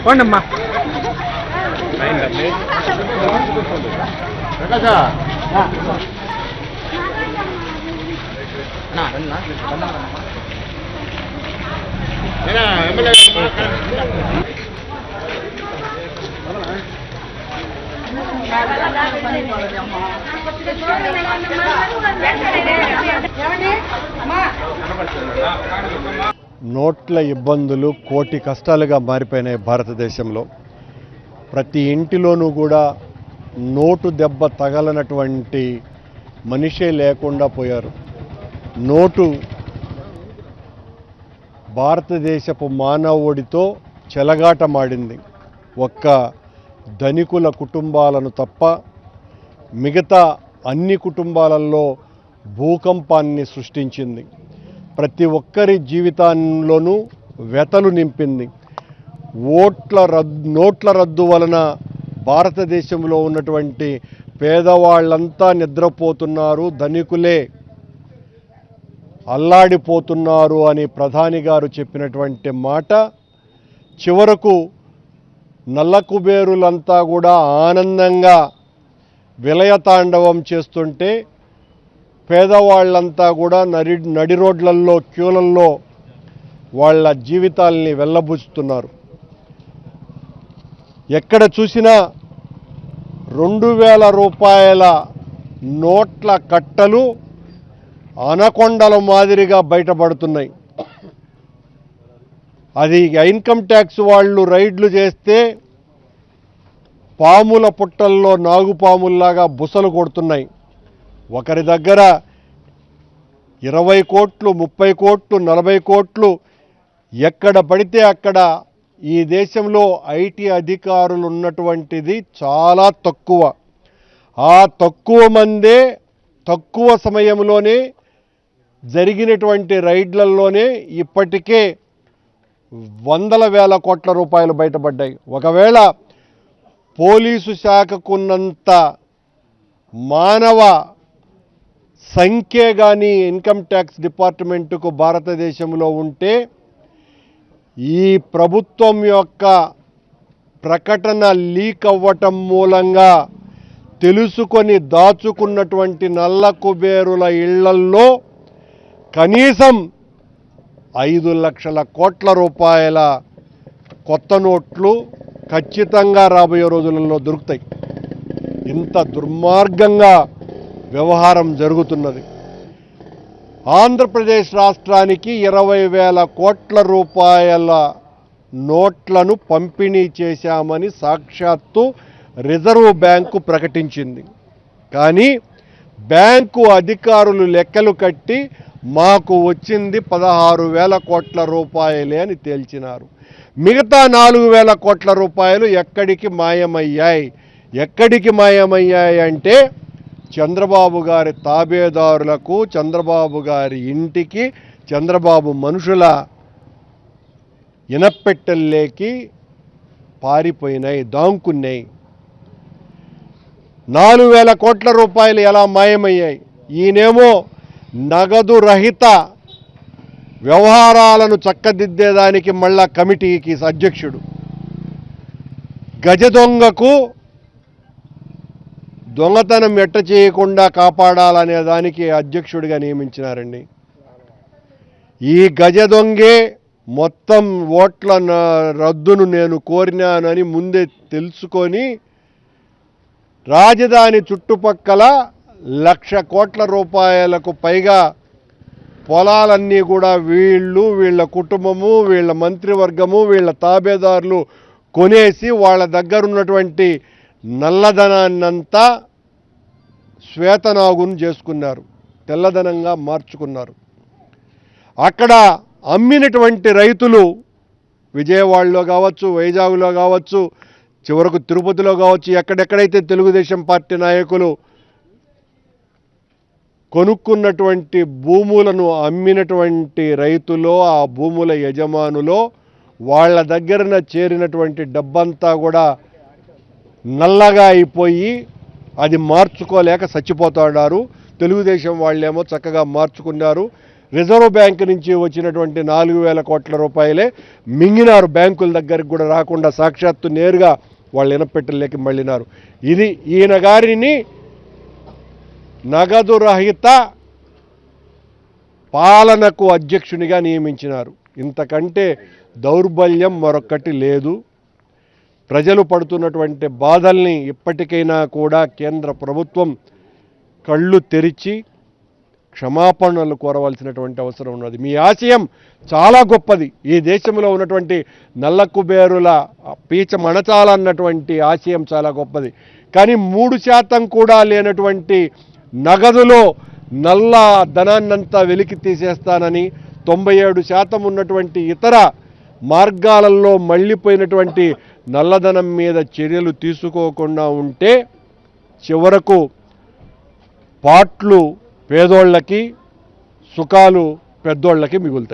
పోండమ్మా. నోట్ల ఇబ్బందులు కోటి కష్టాలుగా మారిపోయినాయి భారతదేశంలో. ప్రతి ఇంటిలోనూ కూడా నోటు దెబ్బ తగలనటువంటి మనిషే లేకుండా పోయారు. నోటు భారతదేశపు మానవుడితో చెలగాటమాడింది. ఒక్క ధనికుల కుటుంబాలను తప్ప మిగతా అన్ని కుటుంబాలలో భూకంపాన్ని సృష్టించింది. ప్రతి ఒక్కరి జీవితాల్లోనూ వ్యతలు నింపింది. నోట్ల రద్దు వలన భారతదేశంలో ఉన్నటువంటి పేదవాళ్ళంతా నిద్రపోతున్నారు, ధనికులే అల్లాడిపోతున్నారు అని ప్రధాని గారు చెప్పినటువంటి మాట చివరకు నల్ల కుబేరులంతా కూడా ఆనందంగా విలయతాండవం చేస్తుంటే పేదవాళ్ళంతా కూడా నడి రోడ్లల్లో క్యూలల్లో వాళ్ళ జీవితాల్ని వెళ్ళబుచ్చుతున్నారు. ఎక్కడ చూసినా 2000 రూపాయల నోట్ల కట్టలు అనకొండల మాదిరిగా బయటపడుతున్నాయి. అది ఇన్కమ్ ట్యాక్స్ వాళ్ళు రైడ్లు చేస్తే పాముల పుట్టల్లో నాగుపాముల్లాగా బుసలు కొడుతున్నాయి. ఒకరి దగ్గర 20 కోట్లు, 30 కోట్లు, 40 కోట్లు ఎక్కడ పడితే అక్కడ. ఈ దేశంలో ఐటీ అధికారులు ఉన్నటువంటిది చాలా తక్కువ. ఆ తక్కువ మందే తక్కువ సమయంలోనే జరిగినటువంటి రైడ్లలోనే ఇప్పటికే వందల వేల కోట్ల రూపాయలు బయటపడ్డాయి. ఒకవేళ పోలీసు శాఖకున్నంత మానవ సంఖ్య కానీ ఇన్కమ్ ట్యాక్స్ డిపార్ట్మెంటుకు భారతదేశంలో ఉంటే ఈ ప్రభుత్వం యొక్క ప్రకటన లీక్ అవ్వటం మూలంగా తెలుసుకొని దాచుకున్నటువంటి నల్ల కుబేరుల ఇళ్లల్లో కనీసం 5 లక్షల కోట్ల రూపాయల కొత్త నోట్లు ఖచ్చితంగా రాబోయే రోజులలో దొరుకుతాయి. ఇంత దుర్మార్గంగా వ్యవహారం జరుగుతున్నది. ఆంధ్రప్రదేశ్ రాష్ట్రానికి 20,000 కోట్ల రూపాయల నోట్లను పంపిణీ చేశామని సాక్షాత్తు రిజర్వ్ బ్యాంకు ప్రకటించింది. కానీ బ్యాంకు అధికారులు లెక్కలు కట్టి మాకు వచ్చింది 16,000 కోట్ల రూపాయలే అని తేల్చినారు. మిగతా 4,000 కోట్ల రూపాయలు ఎక్కడికి మాయమయ్యాయి? ఎక్కడికి మాయమయ్యాయి అంటే చంద్రబాబు గారి తాబేదారులకు, చంద్రబాబు గారి ఇంటికి, చంద్రబాబు మనుషుల ఇనపెట్టెల్లేకి పారిపోయినాయి, దాంకున్నాయి. 4,000 కోట్ల రూపాయలు ఎలా మాయమయ్యాయి? ఈయనేమో నగదు రహిత వ్యవహారాలను చక్కదిద్దేదానికి మళ్ళా కమిటీకి అధ్యక్షుడు. గజ దొంగకు దొంగతనం ఎట్ట చేయకుండా కాపాడాలనే దానికి అధ్యక్షుడిగా నియమించినారండి. ఈ గజ దొంగే మొత్తం ఓట్ల రద్దును నేను కోరినానని ముందే తెలుసుకొని రాజధాని చుట్టుపక్కల 1,00,000 కోట్ల రూపాయలకు పైగా పొలాలన్నీ కూడా వీళ్ళ కుటుంబము, వీళ్ళ మంత్రివర్గము, వీళ్ళ తాబేదారులు కొనేసి వాళ్ళ దగ్గర ఉన్నటువంటి నల్లధనాన్నంతా శ్వేతనాగును చేసుకున్నారు, తెల్లధనంగా మార్చుకున్నారు. అక్కడ అమ్మినటువంటి రైతులు విజయవాడలో కావచ్చు, వైజాగ్లో కావచ్చు, చివరకు తిరుపతిలో కావచ్చు, ఎక్కడెక్కడైతే తెలుగుదేశం పార్టీ నాయకులు కొనుక్కున్నటువంటి భూములను అమ్మినటువంటి రైతులో, ఆ భూముల యజమానులో వాళ్ళ దగ్గరన చేరినటువంటి డబ్బంతా కూడా నల్లగా అయిపోయి అది మార్చుకోలేక చచ్చిపోతున్నారు. తెలుగుదేశం వాళ్ళేమో చక్కగా మార్చుకున్నారు. రిజర్వ్ బ్యాంక్ నుంచి వచ్చినటువంటి 4,000 కోట్ల రూపాయలే మింగినారు, బ్యాంకుల దగ్గరికి కూడా రాకుండా సాక్షాత్తు నేరుగా వాళ్ళు ఇనపెట్టలేక మళ్ళినారు. ఇది ఈయన గారిని నగదు రహిత పాలనకు అధ్యక్షునిగా నియమించినారు. ఇంతకంటే దౌర్బల్యం మరొకటి లేదు. ప్రజలు పడుతున్నటువంటి బాధల్ని ఇప్పటికైనా కూడా కేంద్ర ప్రభుత్వం కళ్ళు తెరిచి క్షమాపణలు కోరవలసినటువంటి అవసరం ఉన్నది. మీ ఆశయం చాలా గొప్పది. ఈ దేశంలో ఉన్నటువంటి నల్ల కుబేరుల పీచ మణచాలన్నటువంటి ఆశయం చాలా గొప్పది. కానీ 3% కూడా లేనటువంటి నగదులో నల్ల ధనాన్నంతా వెలికి తీసేస్తానని 97% ఉన్నటువంటి ఇతర మార్గాలలో మళ్ళీపోయినటువంటి నల్లధనం మీద చర్యలు తీసుకోకుండా ఉంటే చివరకు పాట్లు పేదోళ్ళకి, సుఖాలు పెద్దోళ్ళకి మిగులుతాయి.